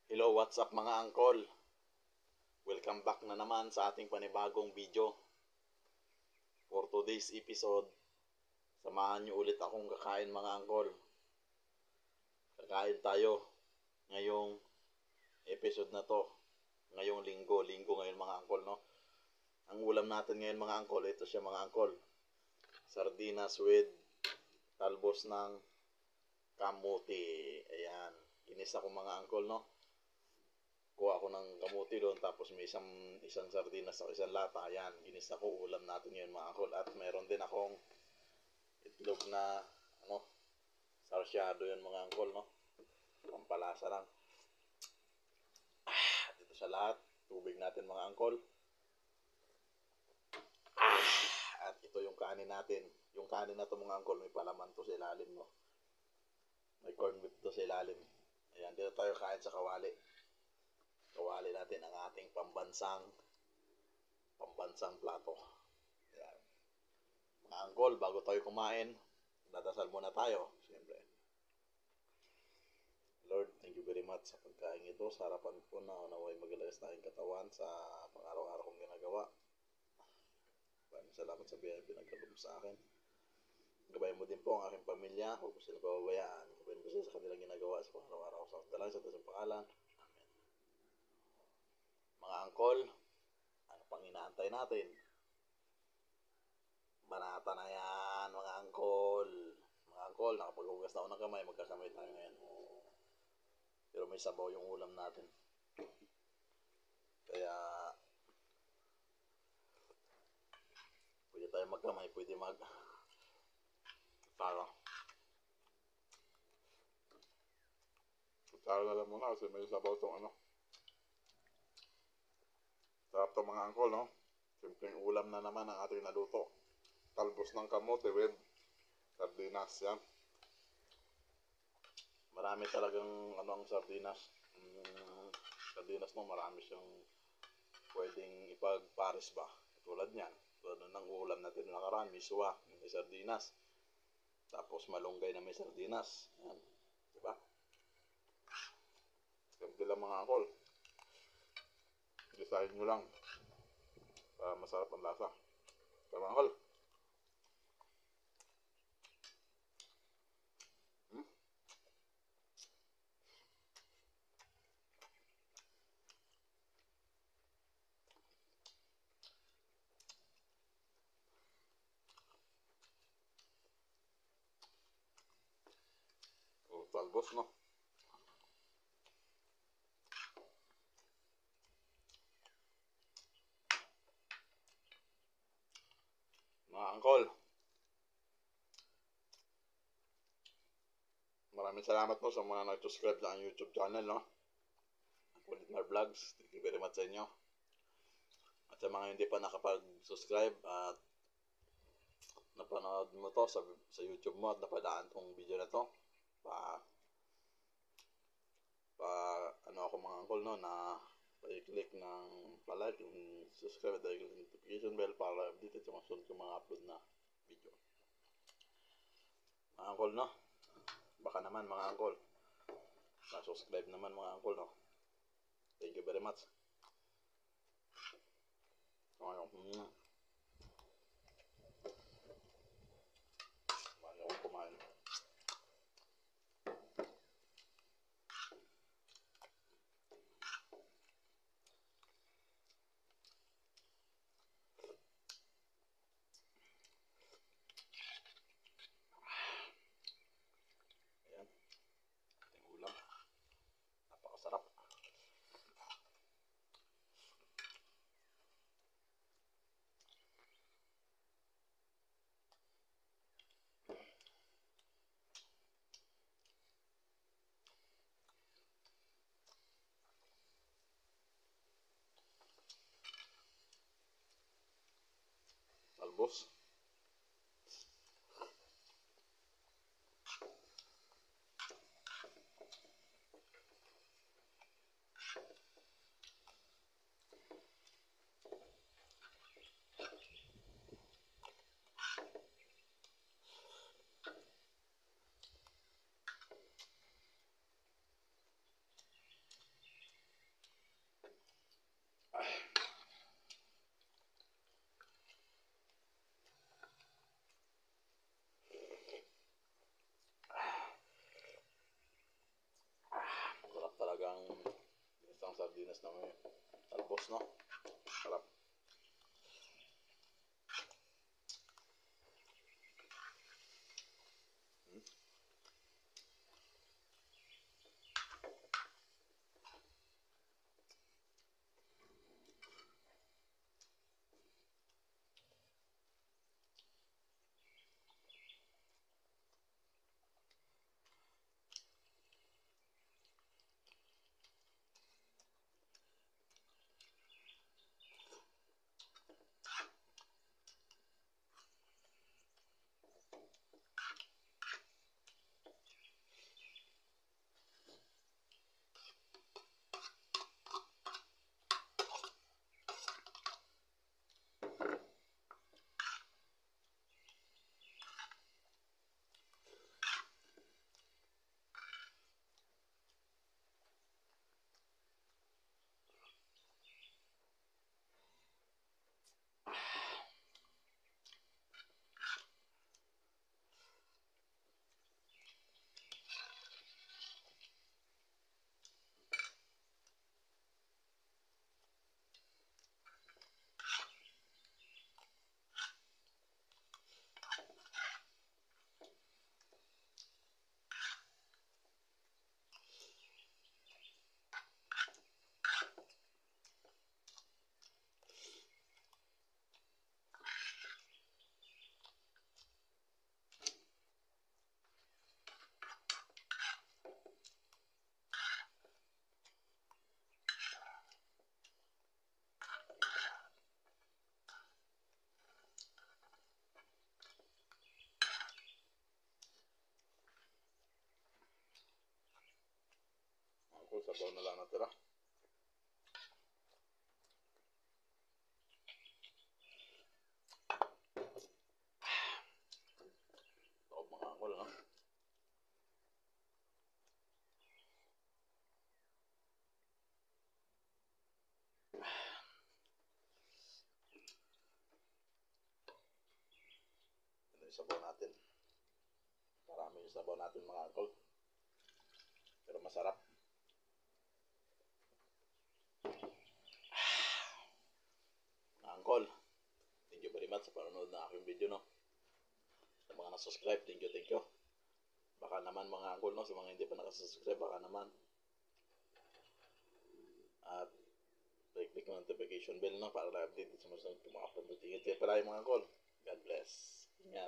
Hello, what's up mga angkol? Welcome back na naman sa ating panibagong video. For today's episode, samahan nyo ulit akong kakain mga angkol. Kakain tayo ngayong episode na to. Ngayong linggo ngayon mga angkol, no? Ang ulam natin ngayon mga angkol, ito siya mga angkol. Sardinas with talbos ng kamuti. Ayan, ginisa ko mga angkol, no? Kuha ako ng kamuti doon, tapos may isang sardinas sa isang lata. Ayan, ginisa ko, ulam natin ngayon mga angkol. At meron din akong itlog na sarsyado yun mga angkol, no? Pampalasa lang. Dito sa lahat, tubig natin mga angkol. At ito yung kanin natin. Yung kanin na to mga angkol, may palaman to sa ilalim, no? May corn beef to sa ilalim. Ayan, dito tayo kain sa kawali. Kawali natin ang ating pambansang plato. Ayan. Mga angkol, bago tayo kumain, dadasal muna tayo. Siyempre, Lord, thank you very much sa pagkain ito. Sa harapan ko na naway magalagas na aking katawan sa pang-araw-araw kong ginagawa. Maraming salamat sa biyaya pinagkaloob sa akin. Gabayan mo din po ang aking pamilya. Huwag mo sila pababayaan. Gabayan mo sila sa kanilang ginagawa sa pang-araw-araw. Sa dalang sa tasang pangalan. Mga angkol, ano pang inaantay natin? Banata na yan, mga angkol. Mga angkol, nakapaghugas na ako ng kamay, magkakamay tayo ngayon. Pero may sabaw yung ulam natin. Kaya, pwede tayo magkamay, pwede tara. Tara na lang muna kasi may sabaw itong sarap to mga angkol, no? Simpleng ulam na naman ang ating naluto. Talbos ng kamote with sardinas yan. Marami talagang ang sardinas. Sardinas mo, marami siyang pwedeng ipagpares ba. Tulad niyan. Tulad ng ulam natin nakaraan, miswa, may sardinas. Tapos malunggay na may sardinas. Yan. Diba? Simple lang mga angkol. Design nyo lang para masarap ang lasa. Diba mga angkol? Talbos, no? Mga angkol, maraming salamat po sa mga nag-subscribe sa YouTube channel, no? Kulitmar Vlogs, thank you very much sa inyo. At sa mga hindi pa nakapag-subscribe at napanood mo to sa YouTube mo at napadaan tong video na to, ako mga angkol, no, na i-click ng pa-like and subscribe at i-click notification bell para updated sa mga sunod kong mga upload na video. Mga angkol, no, baka naman mga angkol subscribe naman mga angkol, no. Thank you very much. Ayaw kumain. Ayan, ating ulam, napakasarap. Talbos. ng talbos, no? Sarap. Ako, sabaw na lang natira. Ito mga angkol, no? Ito yung sabaw natin. Marami yung sabaw natin mga angkol. Pero masarap. Mga angkol, thank you very much sa panonood ng aking video, no? Sa mga na-subscribe, thank you. Baka naman mga angkol, no? Sa mga hindi pa nakasubscribe, baka naman. At click mo notification bell, no? Para na-update sa mga upload. Ingat kayo pala mga angkol. God bless. Ingat.